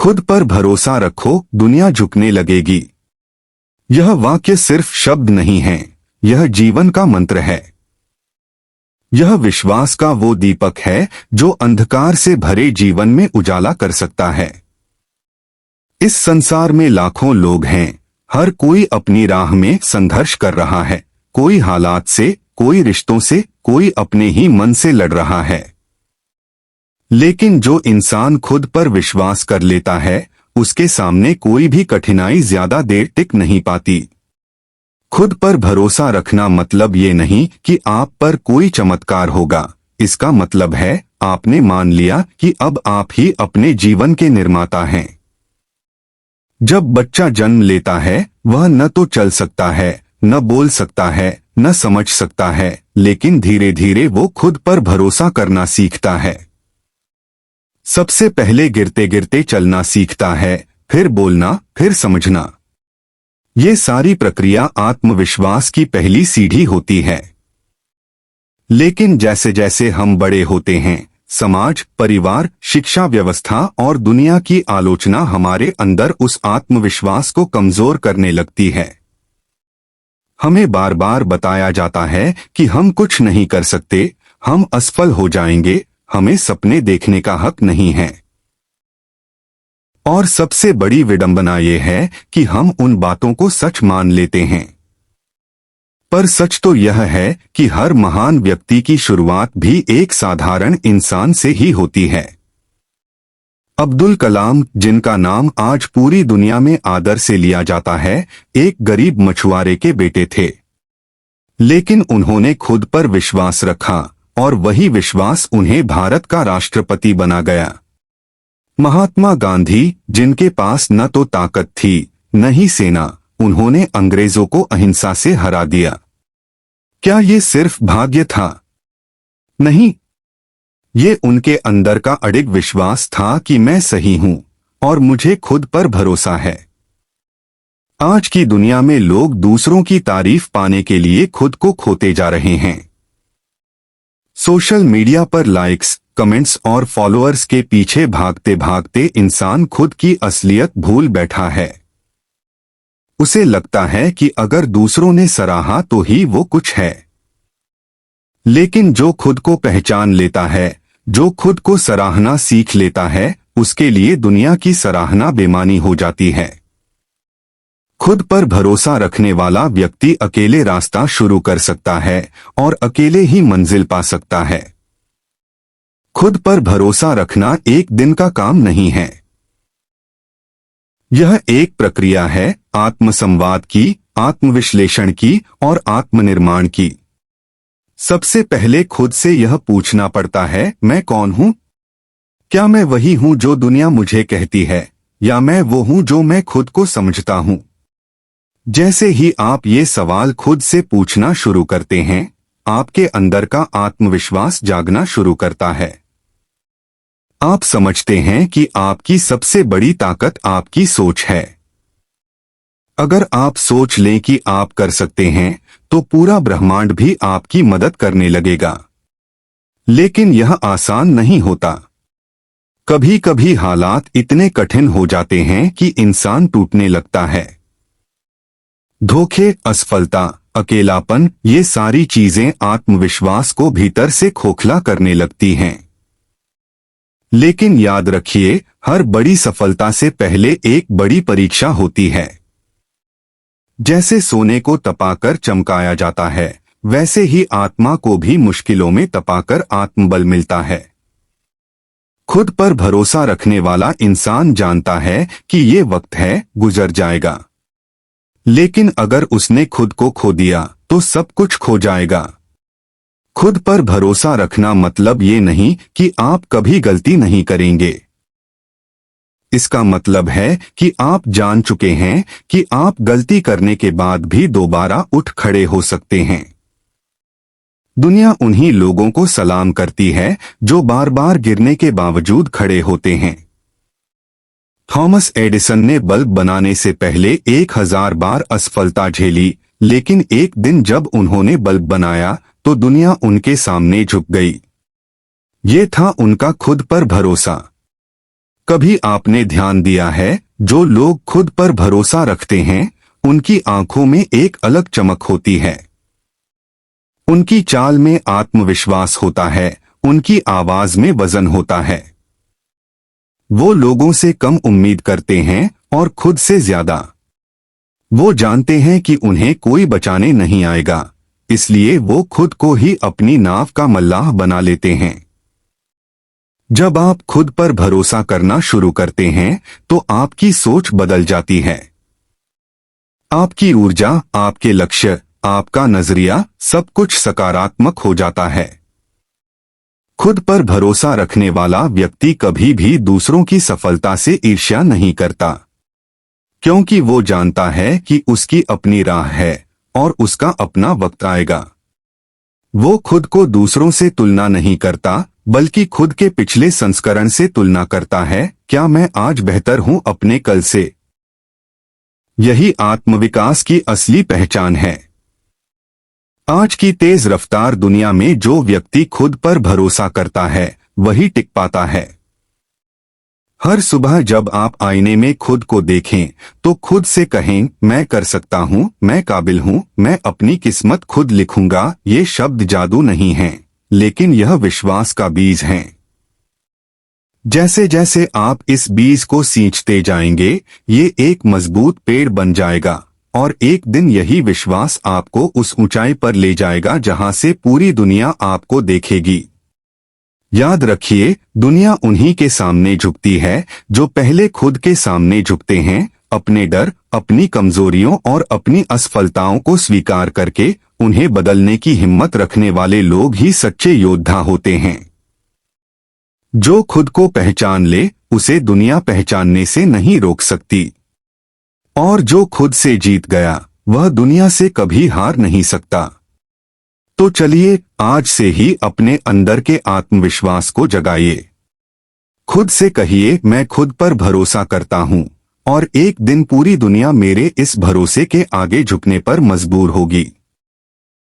खुद पर भरोसा रखो, दुनिया झुकने लगेगी। यह वाक्य सिर्फ शब्द नहीं है, यह जीवन का मंत्र है। यह विश्वास का वो दीपक है जो अंधकार से भरे जीवन में उजाला कर सकता है। इस संसार में लाखों लोग हैं, हर कोई अपनी राह में संघर्ष कर रहा है। कोई हालात से, कोई रिश्तों से, कोई अपने ही मन से लड़ रहा है। लेकिन जो इंसान खुद पर विश्वास कर लेता है, उसके सामने कोई भी कठिनाई ज्यादा देर टिक नहीं पाती। खुद पर भरोसा रखना मतलब ये नहीं कि आप पर कोई चमत्कार होगा। इसका मतलब है आपने मान लिया कि अब आप ही अपने जीवन के निर्माता हैं। जब बच्चा जन्म लेता है, वह न तो चल सकता है, न बोल सकता है, न समझ सकता है, लेकिन धीरे धीरे वो खुद पर भरोसा करना सीखता है। सबसे पहले गिरते गिरते चलना सीखता है, फिर बोलना, फिर समझना। ये सारी प्रक्रिया आत्मविश्वास की पहली सीढ़ी होती है। लेकिन जैसे जैसे हम बड़े होते हैं, समाज, परिवार, शिक्षा व्यवस्था और दुनिया की आलोचना हमारे अंदर उस आत्मविश्वास को कमजोर करने लगती है। हमें बार बार बताया जाता है कि हम कुछ नहीं कर सकते, हम असफल हो जाएंगे, हमें सपने देखने का हक नहीं है। और सबसे बड़ी विडंबना ये है कि हम उन बातों को सच मान लेते हैं। पर सच तो यह है कि हर महान व्यक्ति की शुरुआत भी एक साधारण इंसान से ही होती है। अब्दुल कलाम, जिनका नाम आज पूरी दुनिया में आदर से लिया जाता है, एक गरीब मछुआरे के बेटे थे। लेकिन उन्होंने खुद पर विश्वास रखा और वही विश्वास उन्हें भारत का राष्ट्रपति बना गया। महात्मा गांधी, जिनके पास न तो ताकत थी न ही सेना, उन्होंने अंग्रेजों को अहिंसा से हरा दिया। क्या ये सिर्फ भाग्य था? नहीं, ये उनके अंदर का अडिग विश्वास था कि मैं सही हूं और मुझे खुद पर भरोसा है। आज की दुनिया में लोग दूसरों की तारीफ पाने के लिए खुद को खोते जा रहे हैं। सोशल मीडिया पर लाइक्स, कमेंट्स और फॉलोअर्स के पीछे भागते भागते इंसान खुद की असलियत भूल बैठा है। उसे लगता है कि अगर दूसरों ने सराहा तो ही वो कुछ है। लेकिन जो खुद को पहचान लेता है, जो खुद को सराहना सीख लेता है, उसके लिए दुनिया की सराहना बेमानी हो जाती है। खुद पर भरोसा रखने वाला व्यक्ति अकेले रास्ता शुरू कर सकता है और अकेले ही मंजिल पा सकता है। खुद पर भरोसा रखना एक दिन का काम नहीं है। यह एक प्रक्रिया है, आत्मसंवाद की, आत्मविश्लेषण की और आत्मनिर्माण की। सबसे पहले खुद से यह पूछना पड़ता है, मैं कौन हूं? क्या मैं वही हूं जो दुनिया मुझे कहती है, या मैं वो हूं जो मैं खुद को समझता हूं? जैसे ही आप ये सवाल खुद से पूछना शुरू करते हैं, आपके अंदर का आत्मविश्वास जागना शुरू करता है। आप समझते हैं कि आपकी सबसे बड़ी ताकत आपकी सोच है। अगर आप सोच लें कि आप कर सकते हैं, तो पूरा ब्रह्मांड भी आपकी मदद करने लगेगा। लेकिन यह आसान नहीं होता। कभी कभी हालात इतने कठिन हो जाते हैं कि इंसान टूटने लगता है। धोखे, असफलता, अकेलापन, ये सारी चीजें आत्मविश्वास को भीतर से खोखला करने लगती हैं। लेकिन याद रखिए, हर बड़ी सफलता से पहले एक बड़ी परीक्षा होती है। जैसे सोने को तपाकर चमकाया जाता है, वैसे ही आत्मा को भी मुश्किलों में तपाकर आत्मबल मिलता है। खुद पर भरोसा रखने वाला इंसान जानता है कि ये वक्त है, गुजर जाएगा। लेकिन अगर उसने खुद को खो दिया तो सब कुछ खो जाएगा। खुद पर भरोसा रखना मतलब ये नहीं कि आप कभी गलती नहीं करेंगे। इसका मतलब है कि आप जान चुके हैं कि आप गलती करने के बाद भी दोबारा उठ खड़े हो सकते हैं। दुनिया उन्हीं लोगों को सलाम करती है जो बार बार गिरने के बावजूद खड़े होते हैं। थॉमस एडिसन ने बल्ब बनाने से पहले 1000 बार असफलता झेली, लेकिन एक दिन जब उन्होंने बल्ब बनाया तो दुनिया उनके सामने झुक गई। ये था उनका खुद पर भरोसा। कभी आपने ध्यान दिया है, जो लोग खुद पर भरोसा रखते हैं उनकी आंखों में एक अलग चमक होती है। उनकी चाल में आत्मविश्वास होता है, उनकी आवाज में वजन होता है। वो लोगों से कम उम्मीद करते हैं और खुद से ज्यादा। वो जानते हैं कि उन्हें कोई बचाने नहीं आएगा, इसलिए वो खुद को ही अपनी नाव का मल्लाह बना लेते हैं। जब आप खुद पर भरोसा करना शुरू करते हैं तो आपकी सोच बदल जाती है। आपकी ऊर्जा, आपके लक्ष्य, आपका नजरिया सब कुछ सकारात्मक हो जाता है। खुद पर भरोसा रखने वाला व्यक्ति कभी भी दूसरों की सफलता से ईर्ष्या नहीं करता, क्योंकि वो जानता है कि उसकी अपनी राह है और उसका अपना वक्त आएगा। वो खुद को दूसरों से तुलना नहीं करता, बल्कि खुद के पिछले संस्करण से तुलना करता है, क्या मैं आज बेहतर हूं अपने कल से? यही आत्मविकास की असली पहचान है। आज की तेज रफ्तार दुनिया में जो व्यक्ति खुद पर भरोसा करता है वही टिक पाता है। हर सुबह जब आप आईने में खुद को देखें तो खुद से कहें, मैं कर सकता हूं, मैं काबिल हूं, मैं अपनी किस्मत खुद लिखूंगा। ये शब्द जादू नहीं हैं, लेकिन यह विश्वास का बीज है। जैसे जैसे आप इस बीज को सींचते जाएंगे, ये एक मजबूत पेड़ बन जाएगा और एक दिन यही विश्वास आपको उस ऊंचाई पर ले जाएगा जहां से पूरी दुनिया आपको देखेगी। याद रखिए, दुनिया उन्हीं के सामने झुकती है जो पहले खुद के सामने झुकते हैं। अपने डर, अपनी कमजोरियों और अपनी असफलताओं को स्वीकार करके उन्हें बदलने की हिम्मत रखने वाले लोग ही सच्चे योद्धा होते हैं। जो खुद को पहचान ले, उसे दुनिया पहचानने से नहीं रोक सकती, और जो खुद से जीत गया वह दुनिया से कभी हार नहीं सकता। तो चलिए आज से ही अपने अंदर के आत्मविश्वास को जगाइए। खुद से कहिए, मैं खुद पर भरोसा करता हूं और एक दिन पूरी दुनिया मेरे इस भरोसे के आगे झुकने पर मजबूर होगी।